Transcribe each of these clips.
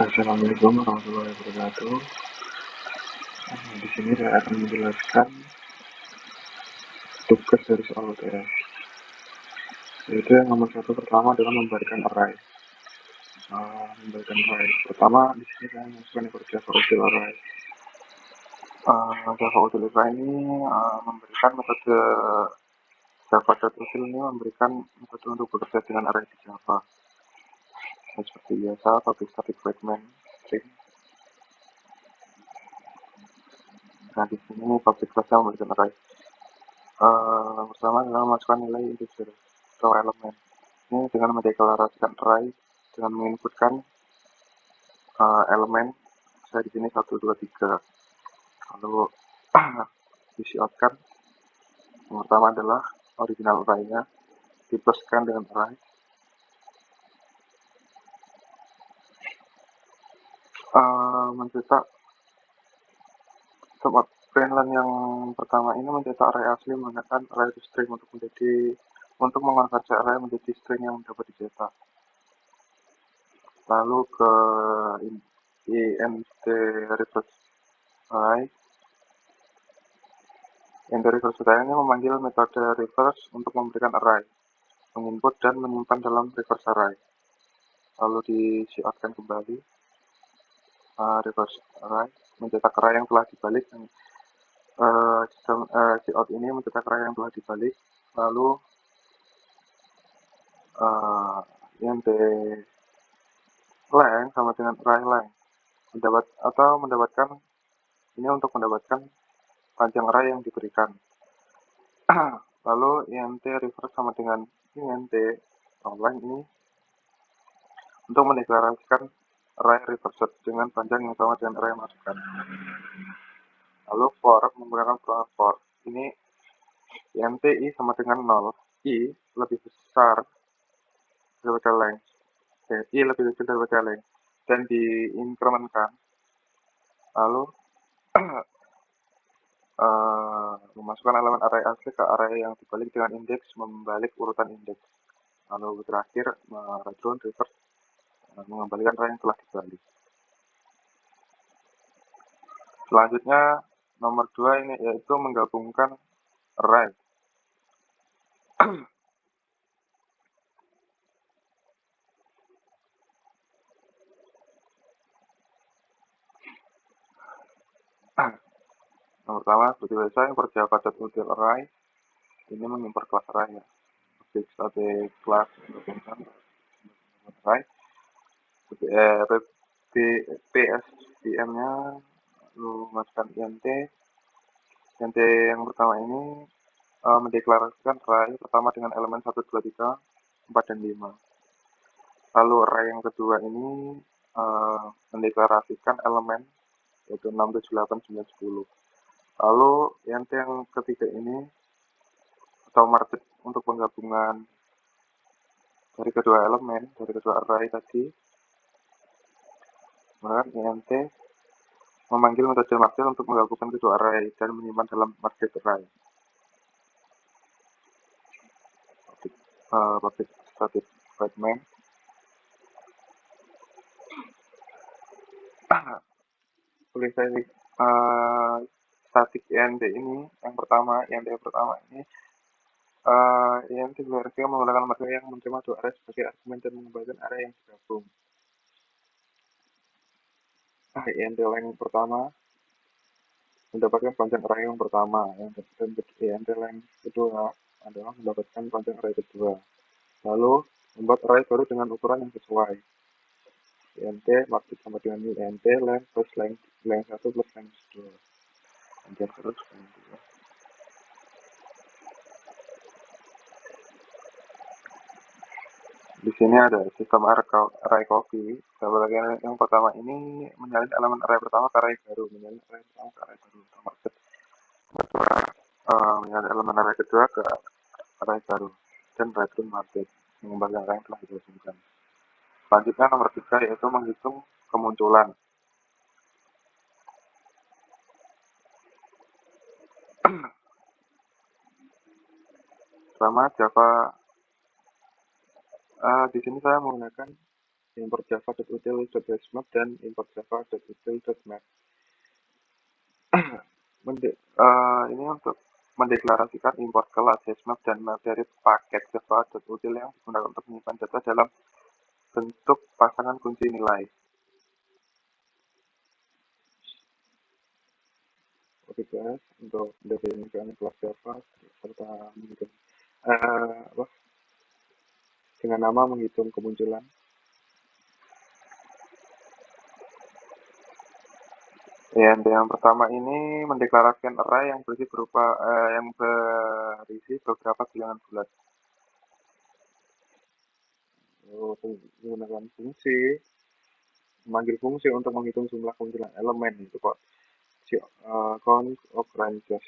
Assalamualaikum warahmatullahi wabarakatuh. Di sini saya akan menjelaskan tugas dari soal UTS. Yaitu yang nomor satu pertama adalah memberikan array. Pertama di sini saya masukkan yang Java util array. Java util array ini memberikan metode Java.util ini memberikan metode untuk bekerja dengan array di Java. Seperti biasa, public static void main string. Nah di sini public class-nya memberikan array. Pertama adalah memasukkan nilai integer atau elemen. Ini dengan mendeklarasikan array dengan menginputkan elemen. Saya di sini 1, 2, 3. Lalu isi outkan. Yang pertama adalah original array-nya dipluskan dengan array. Mencetak tempat println yang pertama ini mencetak array asli menggunakan array to string untuk mengonversi array menjadi string yang dapat dicetak. Lalu ke int reverse array. Int reverse array ini memanggil metode reverse untuk memberikan array, menginput dan menyimpan dalam reverse array. Lalu di coutkan kembali reverse array, mencetak array yang telah dibalik. Cout ini mencetak array yang telah dibalik. Lalu int length sama dengan array length mendapatkan ini untuk mendapatkan panjang array yang diberikan. Lalu int reverse sama dengan int length ini untuk mendeklarasikan array reverse dengan panjang yang sama dengan array yang masukkan. Lalu for menggunakan program for ini int i sama dengan 0, i lebih besar daripada length, i lebih kecil daripada length, dan diinkrementkan. Lalu memasukkan elemen array asli ke array yang dibalik dengan indeks, membalik urutan indeks. Lalu terakhir return reverse mengembalikan array yang telah dibalik. Selanjutnya nomor 2 ini yaitu menggabungkan array. Yang pertama seperti biasa yang Java.util array ini mengimport kelas array ya. Public static class menggabungkan array. PSVM-nya lalu masukkan int yang pertama ini mendeklarasikan array pertama dengan elemen 1, 2, 3, 4, dan 5. Lalu array yang kedua ini mendeklarasikan elemen yaitu 6, 7, 8, 9, 10. Lalu int yang ketiga ini atau merge untuk penggabungan dari kedua elemen, dari kedua array tadi. Kemudian int memanggil metode merge untuk menggabungkan kedua array dan menyimpan dalam merge array. Public static void main. Static int ini yang pertama ini int berarti menggunakan metode yang menerima dua array sebagai argumen dan mengembalikan array yang digabung. Int length pertama mendapatkan panjang array yang pertama, dan int length kedua adalah mendapatkan panjang array kedua. Lalu membuat array baru dengan ukuran yang sesuai. int maksud sama dengan int length plus length 1 plus length 2. Panjang terus length 2. Di sini ada sistem array copy. Bagian yang pertama ini menyalin elemen array pertama ke array baru, menyalin array pertama ke array baru. Maksud kedua menyalin elemen array kedua ke array baru, dan return market mengembalikan array yang telah digabungkan. Selanjutnya nomor 3 yaitu menghitung kemunculan. Sama Java di sini saya menggunakan import java.util.hashmap dan import java.util.map. Ini untuk mendeklarasikan import kelas hashmap dan map dari paket java.util yang digunakan untuk menyimpan data dalam bentuk pasangan kunci nilai. Oke guys, untuk mendefinisikan kelas Java serta menghitung dengan nama menghitung kemunculan. Yang pertama ini mendeklarasikan array yang berisi beberapa bilangan bulat. Menggunakan fungsi, memanggil fungsi untuk menghitung jumlah kemunculan elemen itu kok. Count occurrences.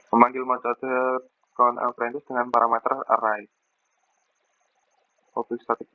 Memanggil metode count occurrences dengan parameter array. Objek static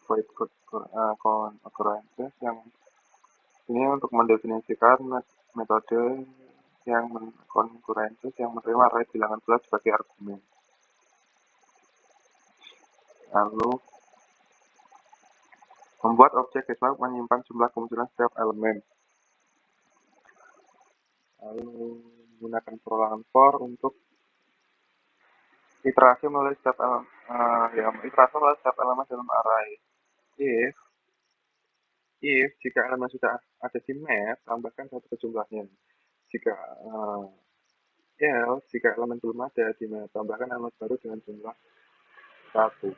void count occurrences yang ini untuk mendefinisikan metode yang concurrences yang menerima array bilangan bulat sebagai argumen. Lalu membuat objek hashmap menyimpan jumlah kemunculan setiap elemen. Lalu menggunakan perulangan for untuk iterasi melalui setiap elemen dalam array. If jika elemen sudah ada di map, tambahkan satu ke jumlahnya. Jika else jika elemen belum ada di map, tambahkan elemen baru dengan jumlah 1.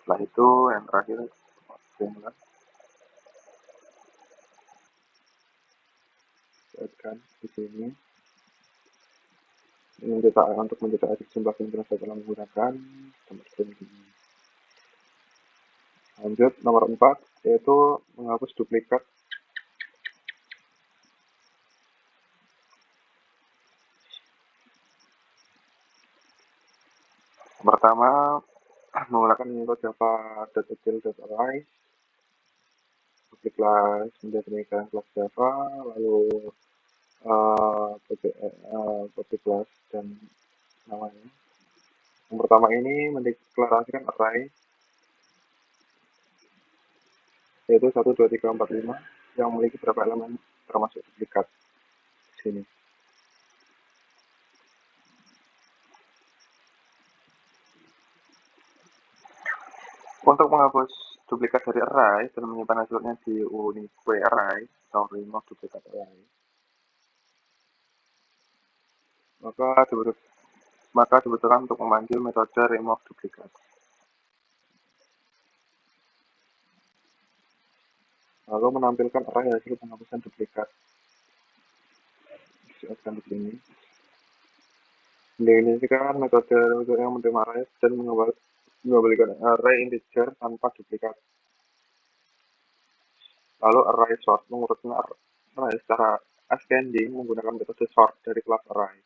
Setelah itu yang terakhir lihatkan di sini untuk mencetak jumlah kemunculan setelah menggunakan tempat ini. Lanjut nomor 4 yaitu menghapus duplikat. Pertama, menggunakan metode java.util.array public class mendefinisikan kelas Java, lalu public class dan namanya. Yang pertama ini mendeklarasikan array yaitu 1, 2, 3, 4, 5 yang memiliki beberapa elemen termasuk duplikat di sini. Untuk menghapus duplikat dari array dan menyimpan hasilnya di unique array atau remove duplikat array, maka dibutuhkan untuk memanggil metode remove duplikat. Lalu menampilkan array hasil penghapusan duplikat. Siapkan di sini. Mendefinisikan metode yang menerima array dan mengembalikan array integer tanpa duplikat. Lalu array sort mengurutkan array secara ascending menggunakan metode sort dari kelas array.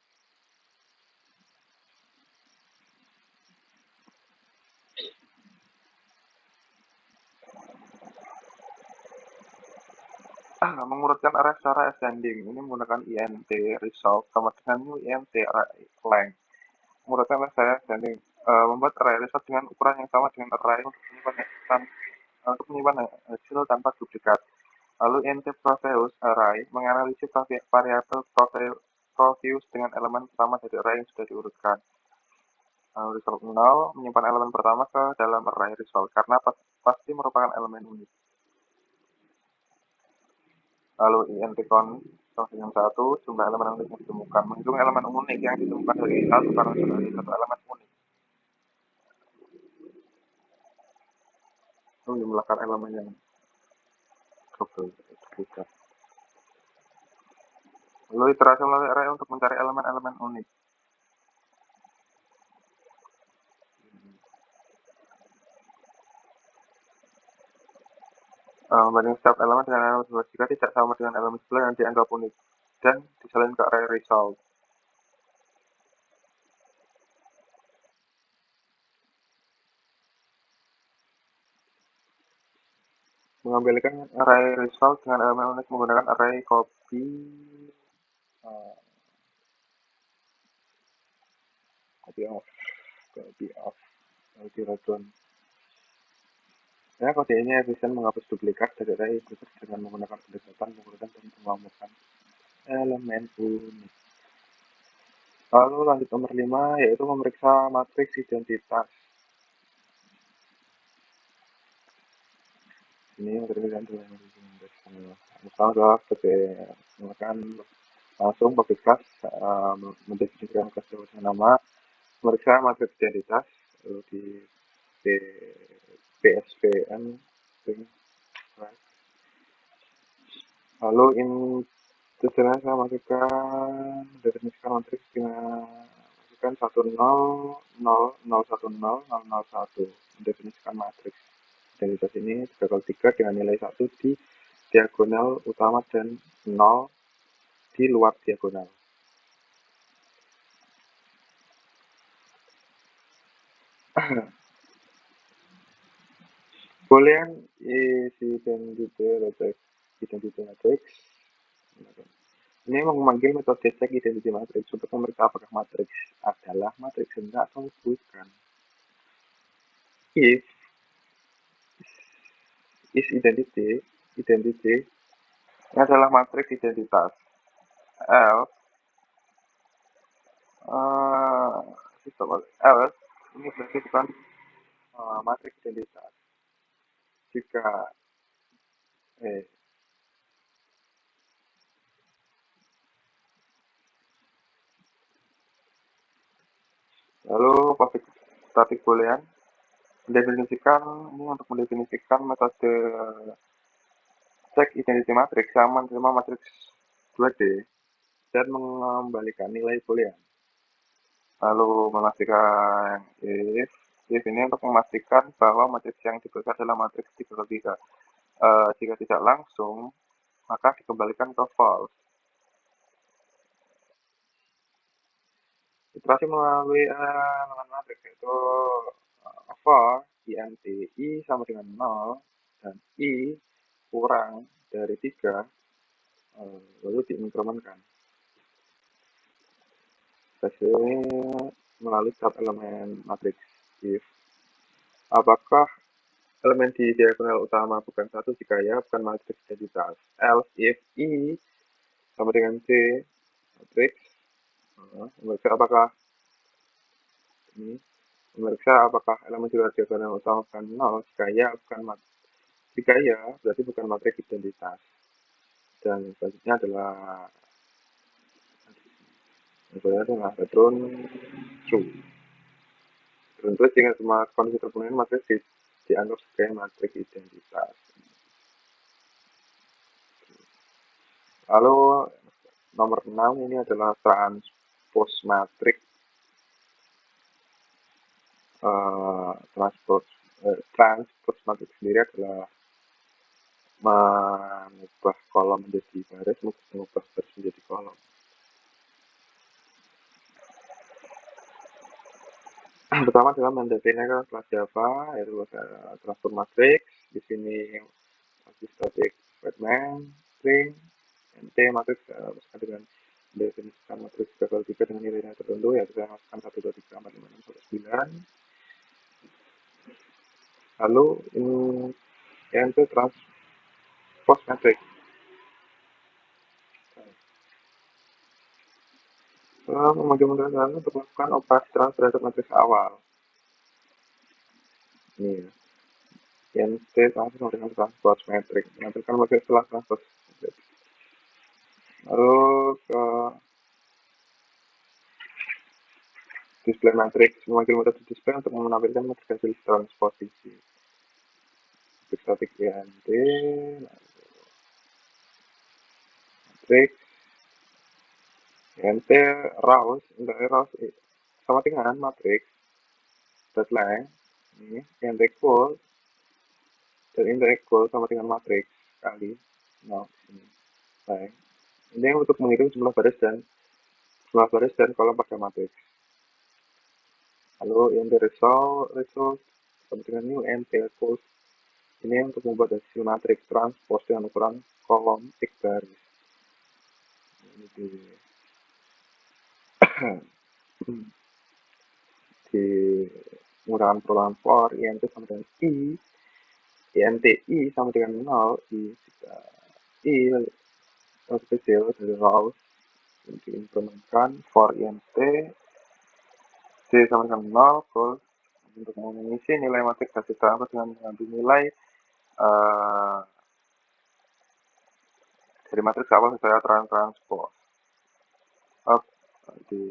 Mengurutkan array secara ascending ini menggunakan int result sama dengan int array length. Mengurutkan array secara ascending membuat array result dengan ukuran yang sama dengan array untuk menyimpan hasil tanpa duplikat. Lalu int Proteus array menganalisis variabel Proteus dengan elemen pertama dari array yang sudah diurutkan. Lalu result 0 menyimpan elemen pertama ke dalam array result karena pasti merupakan elemen unik. Lalu int count sama dengan 1 jumlah elemen unik yang ditemukan. Menghitung elemen unik yang ditemukan dari 1 karena sudah ada satu elemen unik. Lalu menjumlahkan elemen yang duplikat. Lalu iterasi melalui array untuk mencari elemen-elemen unik. Membanding setiap elemen dengan elemen sebelah jika tidak sama dengan elemen sebelah yang dianggap unik dan disalin ke array result. Mengambilkan array result dengan elemen unik menggunakan array copy uh, copy of multi-return. Ya, kode ini efisien menghapus duplikat dari array user dengan menggunakan pendekatan menggunakan dan mengelompokkan elemen unik. Lalu lanjut nomor 5, yaitu memeriksa matriks identitas. Ini memberikan pertama adalah menggunakan langsung public class mendefinisikan kelas dengan nama, memeriksa matriks identitas, lalu di PSVN, lalu tujuannya saya masukkan mendefinisikan matriks dengan masukkan 10000100001 mendefinisikan matriks identitas ini 3x3 dengan nilai 1 di diagonal utama dan 0 di luar diagonal. Boolean is identity matrix. Ini memanggil metode check identity matrix untuk memeriksa apakah matriks adalah matriks benda atau bukan. If is identity ini adalah matriks identitas. Else else ini berarti bukan matriks identitas. Jika lalu static boolean mendefinisikan ini untuk mendefinisikan metode check identity matrix yang menerima matriks 2D dan mengembalikan nilai boolean. Lalu memastikan if ini untuk memastikan bahwa matriks yang diberikan adalah matriks 3x3. Jika tidak langsung, maka dikembalikan ke false. Iterasi melalui elemen matriks yaitu for int i sama dengan 0 dan i kurang dari 3 lalu diinkremenkan. Iterasi melalui sub elemen matriks if apakah elemen di diagonal utama bukan 1 jika ya bukan matriks identitas. Else if i sama dengan c matriks memeriksa apakah elemen di luar diagonal utama bukan 0 jika ya berarti bukan matriks identitas. Dan selanjutnya adalah return true. Return true dengan semua kondisi terpenuhi matriks dianggap sebagai matriks identitas. Lalu nomor 6 ini adalah transpose matrix. Transpose matrix sendiri adalah mengubah kolom menjadi baris, mengubah baris menjadi kolom. Pertama adalah mendefinisikan kelas Java, yaitu transform matrix. Di sini static statement string nt matrix masukkan dengan mendefinisikan matriks level 3 dengan nilai tertentu, yaitu saya masukkan 1 2 3 4 5 6 1 9. Lalu nt transpose matrix. Memanggil modal untuk melakukan operasi transfer terhadap matriks awal. Ini ya. Nt transfer dengan transpose matrix. Menampilkan matriks setelah transpose matrix. Lalu ke display matrix. Memanggil metode display untuk menampilkan matriks hasil transposisi. Static int matrix nt rows sama dengan matrix length ini int equal dan int equal sama dengan matrix kali ini length ini untuk menghitung jumlah baris dan kolom pada matrix. Lalu int result sama dengan new int equals Ini untuk membuat hasil matriks transpose dengan ukuran kolom X baris. Ini di menggunakan perubahan for int sama dengan i, int i sama dengan 0, i jika i lebih kecil dari rows, diimplementkan for int d sama dengan 0 plus untuk mengisi nilai matriks hasil transfer dengan mengambil nilai dari matriks awal secara transpose. Di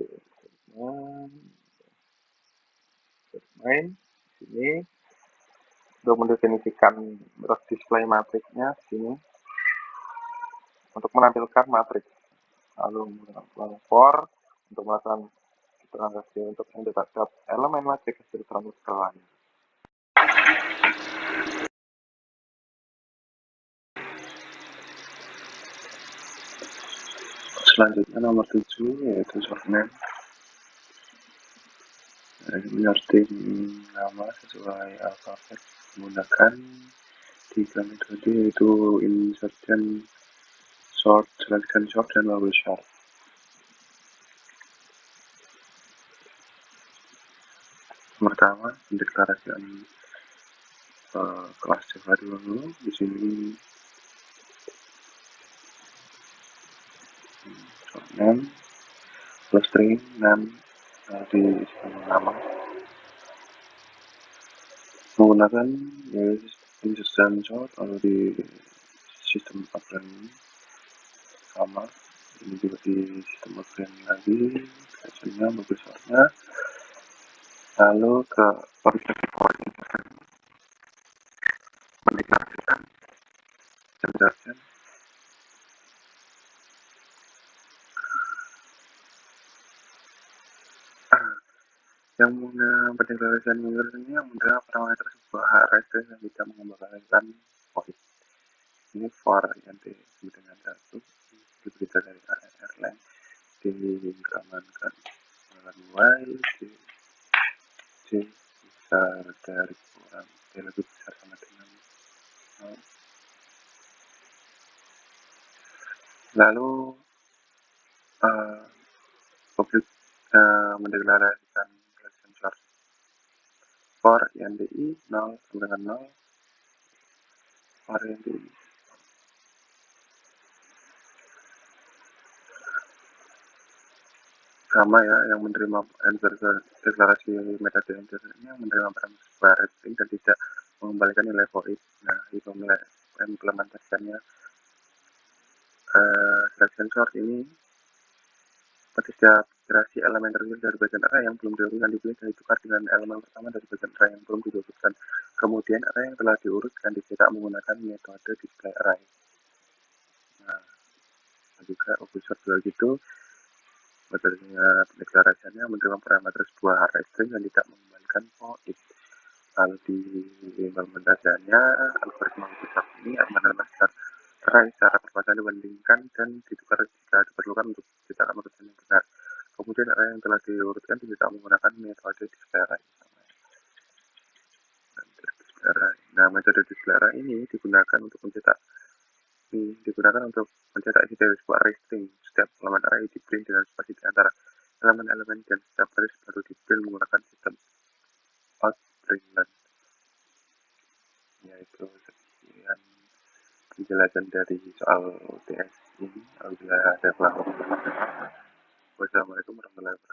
main sini untuk mendefinisikan display matriksnya sini untuk menampilkan matriks, lalu menggunakan for untuk melakukan transaksi untuk mendapatkan elemen matriks hasil transfer ke layar. Selanjutnya nomor 7 yaitu shortname. Menyorting nama sesuai alfabet menggunakan 3 metode yaitu insertion, sort, selection sort, dan bubble sort. Pertama, pendeklarasian kelas Java dulu. Di sini shortname plus string dan di nama menggunakan insertion sort atau di sistem upgrade sama. Ini juga di sistem upgrade lagi, hasilnya bubble sortnya. Lalu ke original point mendeklarasikan transaction yang pendeklarasian user ini yang menerima parameter sebuah array yang bisa mengembalikan point. Ini for yang disebut dengan satu diberita dari airline diamankan y c besar dari kurang lebih besar sama dengan 0. Lalu publik mendeklarasikan selection sort for int i 0 sama dengan 0 for int i sama ya, yang menerima deklarasi metode enter ini yang menerima parameter string dan tidak mengembalikan nilai void. Nah, itu implementasinya selection sort ini setiap iterasi elemen terakhir dari bagian array yang belum diurutkan dipilih dan ditukar dengan elemen pertama dari bagian array yang belum diurutkan. Kemudian array yang telah diurutkan dicetak menggunakan metode display array. Nah, juga observer juga gitu. Metodenya pendeklarasiannya menerima parameter sebuah array string dan tidak mengembalikan void. Lalu di implementasiannya algoritma observer ini menerima array secara perpaduan dibandingkan dan ditukar jika diperlukan untuk menciptakan urutan yang benar. Kemudian array yang telah diurutkan dicetak menggunakan metode display array. Nah, metode display array ini digunakan untuk mencetak isi dari sebuah array string. Setiap elemen array di print dengan spasi di antara elemen-elemen dan setiap baris baru di print menggunakan sistem outprintln. Yaitu sekian penjelasan dari soal UTS ini. Apabila ada pelanggaran, wassalamualaikum warahmatullahi wabarakatuh.